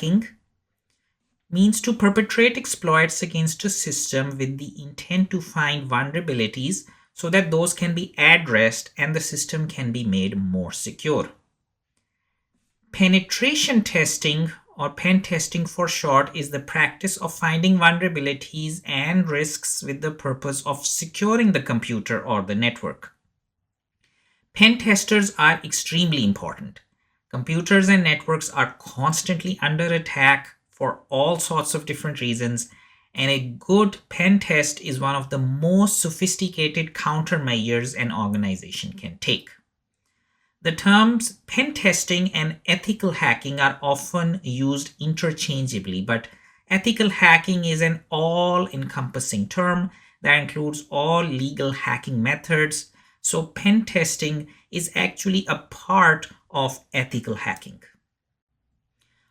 hacking means to perpetrate exploits against a system with the intent to find vulnerabilities so that those can be addressed and the system can be made more secure. Penetration testing, or pen testing for short, is the practice of finding vulnerabilities and risks with the purpose of securing the computer or the network. Pen testers are extremely important. Computers and networks are constantly under attack for all sorts of different reasons, and a good pen test is one of the most sophisticated countermeasures an organization can take. The terms pen testing and ethical hacking are often used interchangeably, but ethical hacking is an all-encompassing term that includes all legal hacking methods, so pen testing is actually a part of ethical hacking.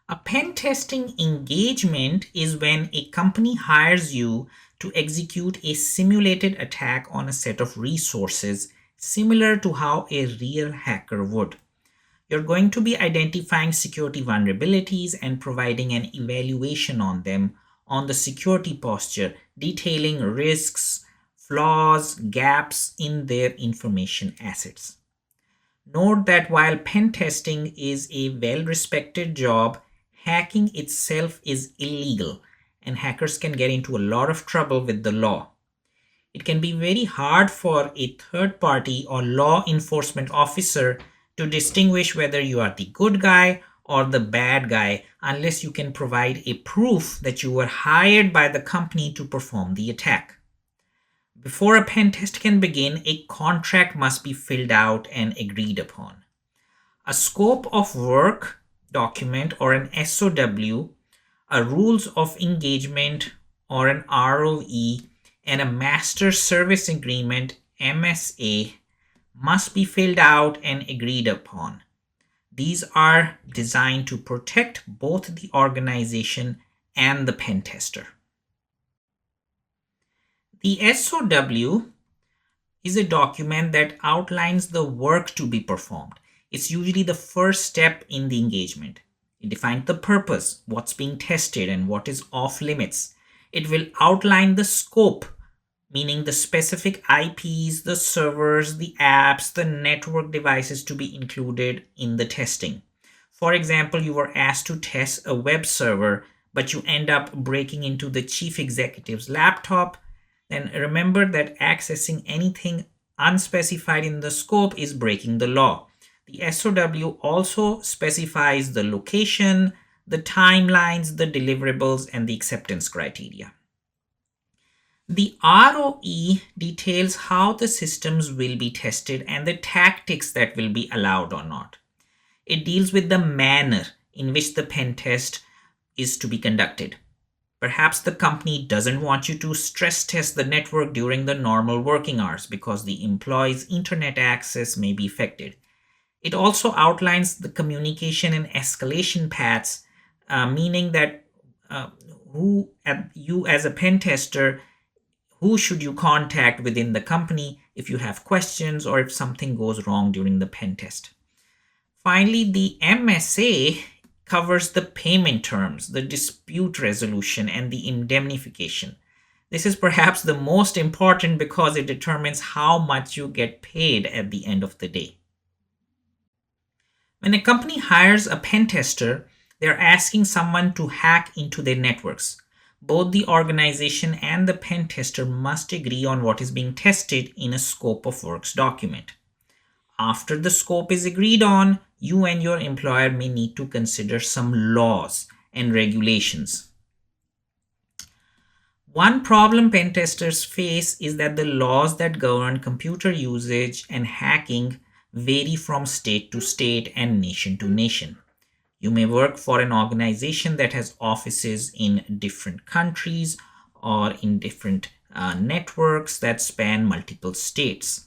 A pen testing engagement is when a company hires you to execute a simulated attack on a set of resources, similar to how a real hacker would. You're going to be identifying security vulnerabilities and providing an evaluation on them on the security posture, detailing risks, flaws, gaps in their information assets. Note that while pen testing is a well-respected job, hacking itself is illegal, and hackers can get into a lot of trouble with the law. It can be very hard for a third party or law enforcement officer to distinguish whether you are the good guy or the bad guy unless you can provide a proof that you were hired by the company to perform the attack. Before a pen test can begin, a contract must be filled out and agreed upon. A scope of work document, or an SOW, a rules of engagement, or an ROE, and a master service agreement, MSA, must be filled out and agreed upon. These are designed to protect both the organization and the pen tester. The SOW is a document that outlines the work to be performed. It's usually the first step in the engagement. It defines the purpose, what's being tested, and what is off limits. It will outline the scope, meaning the specific IPs, the servers, the apps, the network devices to be included in the testing. For example, you were asked to test a web server, but you end up breaking into the chief executive's laptop. Then remember that accessing anything unspecified in the scope is breaking the law. The SOW also specifies the location, the timelines, the deliverables, and the acceptance criteria. The ROE details how the systems will be tested and the tactics that will be allowed or not. It deals with the manner in which the pen test is to be conducted. Perhaps the company doesn't want you to stress test the network during the normal working hours because the employee's internet access may be affected. It also outlines the communication and escalation paths, meaning that you as a pen tester, who should you contact within the company if you have questions or if something goes wrong during the pen test. Finally, the MSA covers the payment terms, the dispute resolution, and the indemnification. This is perhaps the most important because it determines how much you get paid at the end of the day. When a company hires a pen tester, they're asking someone to hack into their networks. Both the organization and the pen tester must agree on what is being tested in a scope of works document. After the scope is agreed on, you and your employer may need to consider some laws and regulations. One problem pen testers face is that the laws that govern computer usage and hacking vary from state to state and nation to nation. You may work for an organization that has offices in different countries or in different networks that span multiple states.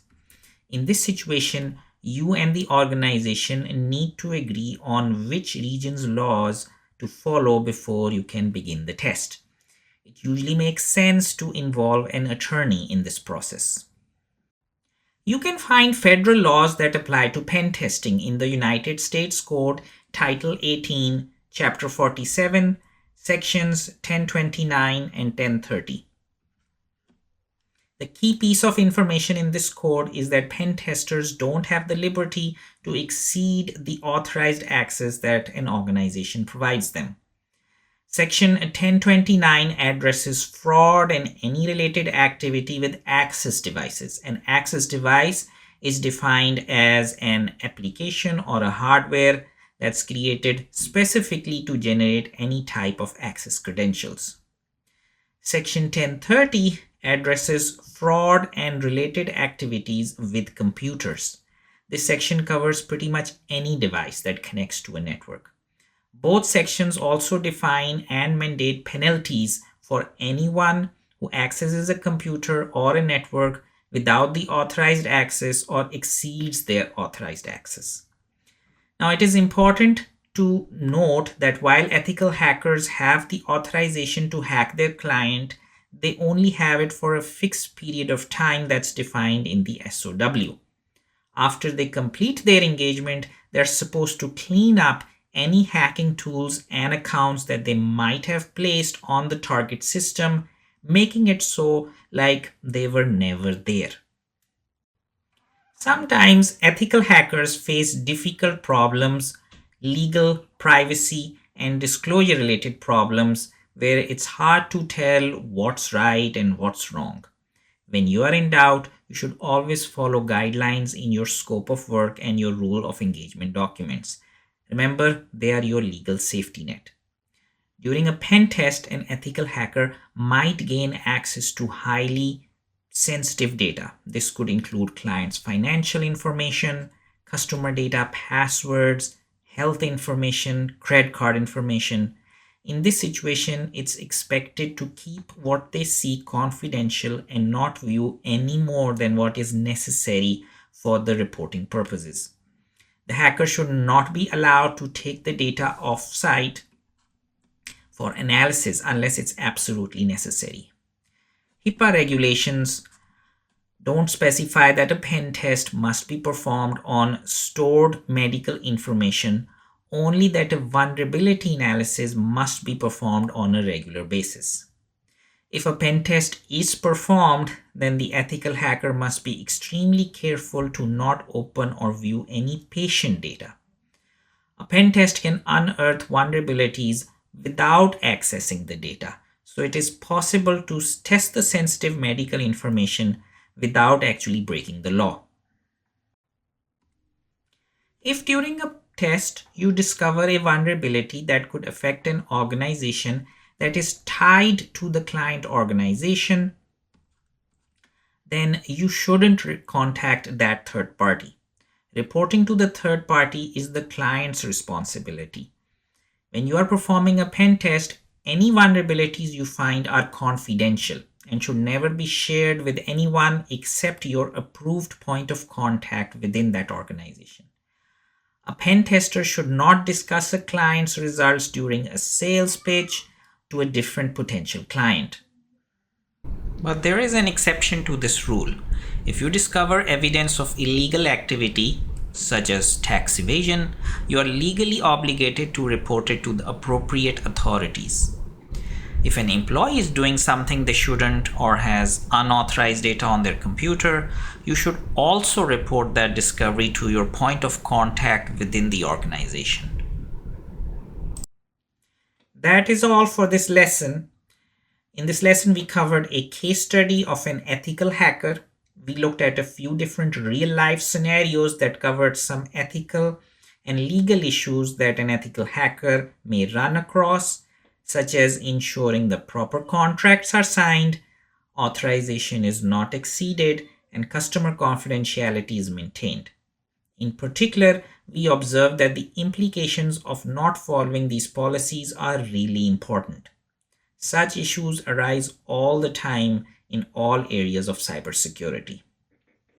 In this situation, you and the organization need to agree on which region's laws to follow before you can begin the test. It usually makes sense to involve an attorney in this process. You can find federal laws that apply to pen testing in the United States Code, Title 18, Chapter 47, Sections 1029 and 1030. The key piece of information in this code is that pen testers don't have the liberty to exceed the authorized access that an organization provides them. Section 1029 addresses fraud and any related activity with access devices. An access device is defined as an application or a hardware that's created specifically to generate any type of access credentials. Section 1030 addresses fraud and related activities with computers. This section covers pretty much any device that connects to a network. Both sections also define and mandate penalties for anyone who accesses a computer or a network without the authorized access or exceeds their authorized access. Now, it is important to note that while ethical hackers have the authorization to hack their client, they only have it for a fixed period of time that's defined in the SOW. After they complete their engagement, they're supposed to clean up any hacking tools and accounts that they might have placed on the target system, making it so like they were never there. Sometimes ethical hackers face difficult problems, legal, privacy, and disclosure related problems where it's hard to tell what's right and what's wrong. When you are in doubt, you should always follow guidelines in your scope of work and your rule of engagement documents. Remember, they are your legal safety net. During a pen test, an ethical hacker might gain access to highly sensitive data. This could include clients' financial information, customer data, passwords, health information, credit card information. In this situation, it's expected to keep what they see confidential and not view any more than what is necessary for the reporting purposes. The hacker should not be allowed to take the data off-site for analysis unless it's absolutely necessary. HIPAA regulations don't specify that a pen test must be performed on stored medical information, only that a vulnerability analysis must be performed on a regular basis. If a pen test is performed, then the ethical hacker must be extremely careful to not open or view any patient data. A pen test can unearth vulnerabilities without accessing the data, so it is possible to test the sensitive medical information without actually breaking the law. If during a test you discover a vulnerability that could affect an organization that is tied to the client organization, then you shouldn't contact that third party. Reporting to the third party is the client's responsibility. When you are performing a pen test, any vulnerabilities you find are confidential and should never be shared with anyone except your approved point of contact within that organization. A pen tester should not discuss a client's results during a sales pitch to a different potential client. But there is an exception to this rule. If you discover evidence of illegal activity, such as tax evasion, you are legally obligated to report it to the appropriate authorities. If an employee is doing something they shouldn't or has unauthorized data on their computer, you should also report that discovery to your point of contact within the organization. That is all for this lesson. In this lesson, we covered a case study of an ethical hacker. We looked at a few different real-life scenarios that covered some ethical and legal issues that an ethical hacker may run across, such as ensuring the proper contracts are signed, authorization is not exceeded, and customer confidentiality is maintained. In particular, we observed that the implications of not following these policies are really important. Such issues arise all the time in all areas of cybersecurity.